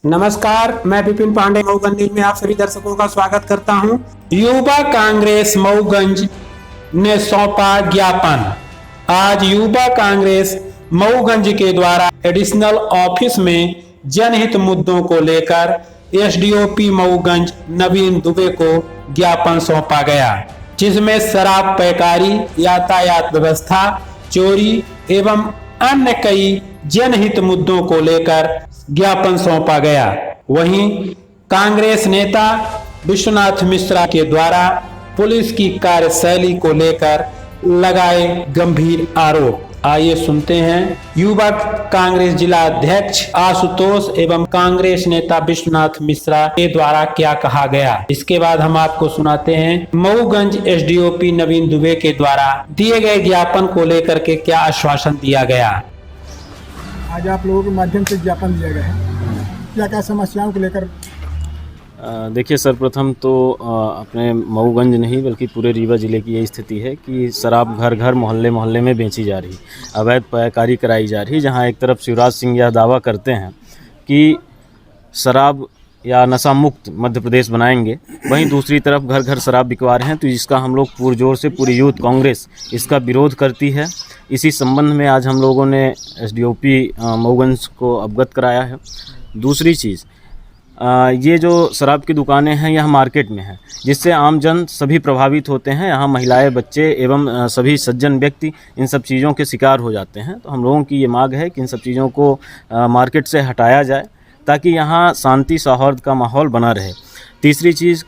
नमस्कार, मैं विपिन पांडे मऊगंज न्यूज में आप सभी दर्शकों का स्वागत करता हूं। युवा कांग्रेस मऊगंज ने सौंपा ज्ञापन। आज युवा कांग्रेस मऊगंज के द्वारा एडिशनल ऑफिस में जनहित मुद्दों को लेकर एसडीओपी मऊगंज नवीन दुबे को ज्ञापन सौंपा गया, जिसमें शराब पैकारी, यातायात व्यवस्था, चोरी एवं अन्य कई जनहित मुद्दों को लेकर ज्ञापन सौंपा गया। वहीं कांग्रेस नेता विश्वनाथ मिश्रा के द्वारा पुलिस की कार्यशैली को लेकर लगाए गंभीर आरोप। आइए सुनते हैं युवा कांग्रेस जिला अध्यक्ष आशुतोष एवं कांग्रेस नेता विश्वनाथ मिश्रा के द्वारा क्या कहा गया। इसके बाद हम आपको सुनाते हैं मऊगंज एसडीओपी नवीन दुबे के द्वारा दिए गए ज्ञापन को लेकर के क्या आश्वासन दिया गया। आज आप लोगों के माध्यम से ज्ञापन दिया गया है, क्या क्या समस्याओं को लेकर? देखिए, सर्वप्रथम तो अपने मऊगंज नहीं बल्कि पूरे रीवा ज़िले की ये स्थिति है कि शराब घर घर मोहल्ले मोहल्ले में बेची जा रही, अवैध पैकारी कराई जा रही। जहां एक तरफ शिवराज सिंह यह दावा करते हैं कि शराब या नशा मुक्त मध्य प्रदेश बनाएंगे, वहीं दूसरी तरफ घर घर शराब बिकवा रहे हैं। तो इसका हम लोग पुरजोर से पूरी यूथ कांग्रेस इसका विरोध करती है। इसी संबंध में आज हम लोगों ने एसडीओपी मऊगंज को अवगत कराया है। दूसरी चीज़, ये जो शराब की दुकानें हैं यह मार्केट में हैं, जिससे आम जन सभी प्रभावित होते हैं। यहाँ महिलाएं, बच्चे एवं सभी सज्जन व्यक्ति इन सब चीज़ों के शिकार हो जाते हैं। तो हम लोगों की ये मांग है कि इन सब चीज़ों को मार्केट से हटाया जाए ताकि यहाँ शांति सौहार्द का माहौल बना रहे। तीसरी चीज़,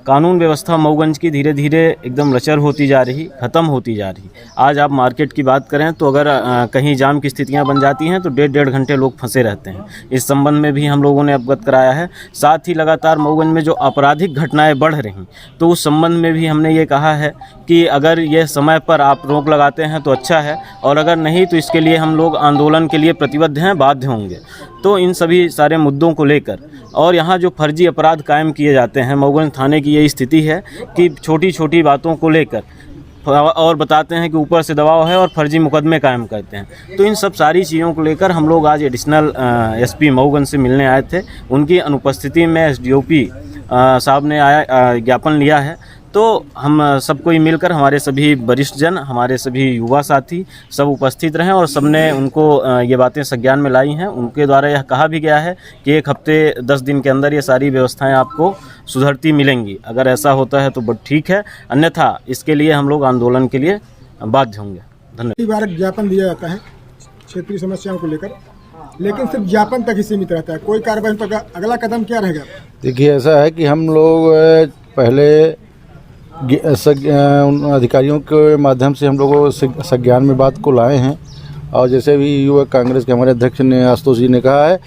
कानून व्यवस्था मऊगंज की धीरे धीरे एकदम लचर होती जा रही, ख़त्म होती जा रही। आज आप मार्केट की बात करें तो अगर कहीं जाम की स्थितियां बन जाती हैं तो डेढ़ घंटे लोग फंसे रहते हैं। इस संबंध में भी हम लोगों ने अवगत कराया है। साथ ही लगातार मऊगंज में जो आपराधिक घटनाएं बढ़ रहीं, तो उस संबंध में भी हमने ये कहा है कि अगर यह समय पर आप रोक लगाते हैं तो अच्छा है, और अगर नहीं तो इसके लिए हम लोग आंदोलन के लिए प्रतिबद्ध हैं, बाध्य होंगे। तो इन सभी सारे मुद्दों को लेकर और यहाँ जो फर्जी अपराध कायम किए जाते हैं, मऊगंज थाने की ये स्थिति है कि छोटी छोटी बातों को लेकर और बताते हैं कि ऊपर से दबाव है और फर्जी मुकदमे कायम करते हैं। तो इन सब सारी चीज़ों को लेकर हम लोग आज एडिशनल एसपी मऊगंज से मिलने आए थे। उनकी अनुपस्थिति में एसडीओपी साहब ने ज्ञापन लिया है। तो हम सबको ही मिलकर, हमारे सभी वरिष्ठ जन, हमारे सभी युवा साथी सब उपस्थित रहें और सबने उनको ये बातें संज्ञान में लाई हैं। उनके द्वारा यह कहा भी गया है कि 1 हफ्ते 10 दिन के अंदर ये सारी व्यवस्थाएं आपको सुधरती मिलेंगी। अगर ऐसा होता है तो बहुत ठीक है, अन्यथा इसके लिए हम लोग आंदोलन के लिए बाध्य होंगे। धन्यवाद। कई बार ज्ञापन दिया जाता है क्षेत्रीय समस्याओं को लेकर, लेकिन सिर्फ ज्ञापन तक ही सीमित रहता है, कोई कार्रवाई तो अगला कदम क्या रहेगा? देखिए, ऐसा है कि हम लोग पहले अधिकारियों के माध्यम से हम लोगों संज्ञान में बात को लाए हैं, और जैसे भी युवा कांग्रेस के हमारे अध्यक्ष ने आशुतोष जी ने कहा है,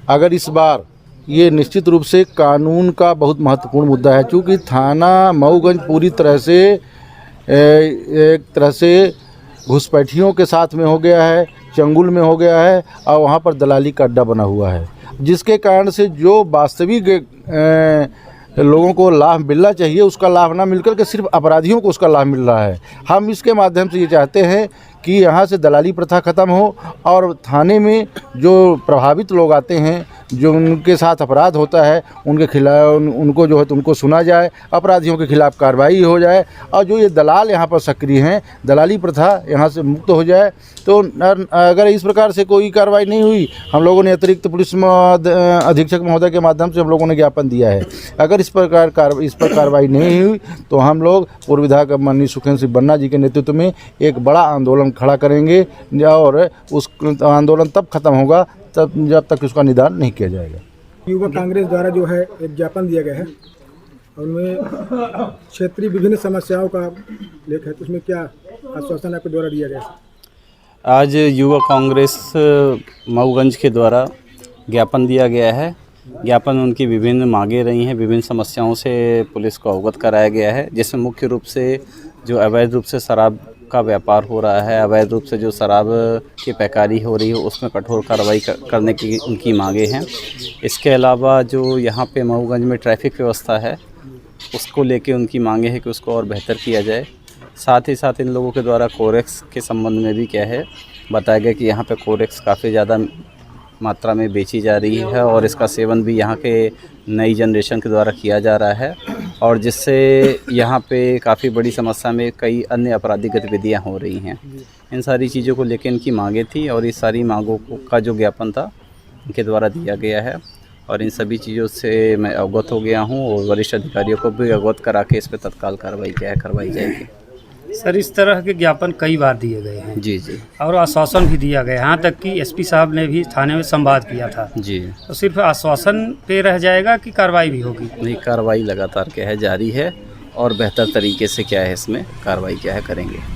अगर इस बार ये निश्चित रूप से कानून का बहुत महत्वपूर्ण मुद्दा है, क्योंकि थाना मऊगंज पूरी तरह से एक तरह से घुसपैठियों के साथ में हो गया है, चंगुल में हो गया है, और वहाँ पर दलाली का अड्डा बना हुआ है, जिसके कारण से जो वास्तविक लोगों को लाभ मिलना चाहिए उसका लाभ ना मिलकर के सिर्फ अपराधियों को उसका लाभ मिल रहा है। हम इसके माध्यम से ये चाहते हैं कि यहाँ से दलाली प्रथा ख़त्म हो, और थाने में जो प्रभावित लोग आते हैं, जो उनके साथ अपराध होता है, उनके खिलाफ उनको जो है तो उनको सुना जाए, अपराधियों के खिलाफ कार्रवाई हो जाए, और जो ये दलाल यहाँ पर सक्रिय हैं, दलाली प्रथा यहाँ से मुक्त हो जाए। तो अगर इस प्रकार से कोई कार्रवाई नहीं हुई, हम लोगों ने अतिरिक्त पुलिस अधीक्षक महोदय के माध्यम से हम लोगों ने ज्ञापन दिया है। अगर इस पर कार्रवाई नहीं हुई तो हम लोग पूर्व विधायक माननीय सुखेंद्र सिंह बन्ना जी के नेतृत्व में एक बड़ा आंदोलन खड़ा करेंगे, और उस आंदोलन तब खत्म होगा तब जब तक उसका निदान नहीं किया जाएगा। युवा कांग्रेस द्वारा जो है एक ज्ञापन दिया गया है, उनमें क्षेत्रीय विभिन्न समस्याओं का लेख है, तो उसमें क्या आश्वासन आपके द्वारा दिया गया? आज युवा कांग्रेस मऊगंज के द्वारा ज्ञापन दिया गया है। ज्ञापन उनकी विभिन्न मांगे रही हैं, विभिन्न समस्याओं से पुलिस को अवगत कराया गया है, जिसमें मुख्य रूप से जो अवैध रूप से शराब का व्यापार हो रहा है, अवैध रूप से जो शराब की पैकारी हो रही है, उसमें कठोर कार्रवाई करने की उनकी मांगे हैं। इसके अलावा जो यहाँ पे मऊगंज में ट्रैफिक व्यवस्था है, उसको लेके उनकी मांगे हैं कि उसको और बेहतर किया जाए। साथ ही साथ इन लोगों के द्वारा कोरेक्स के संबंध में भी क्या है बताया गया कि यहाँ पे कोरेक्स काफ़ी ज़्यादा मात्रा में बेची जा रही है और इसका सेवन भी यहाँ के नई जनरेशन के द्वारा किया जा रहा है और जिससे यहाँ पे काफ़ी बड़ी समस्या में कई अन्य आपराधिक गतिविधियाँ हो रही हैं। इन सारी चीज़ों को लेकर इनकी मांगें थी और इस सारी मांगों का जो ज्ञापन था इनके द्वारा दिया गया है और इन सभी चीज़ों से मैं अवगत हो गया हूँ और वरिष्ठ अधिकारियों को भी अवगत करा के इस पर तत्काल कार्रवाई क्या है करवाई जाएगी। सर, इस तरह के ज्ञापन कई बार दिए गए हैं जी जी और आश्वासन भी दिया गया, यहाँ तक कि एसपी साहब ने भी थाने में संवाद किया था। जी। तो सिर्फ आश्वासन पे रह जाएगा कि कार्रवाई भी होगी? नहीं, कार्रवाई लगातार क्या है जारी है और बेहतर तरीके से क्या है इसमें कार्रवाई क्या है करेंगे।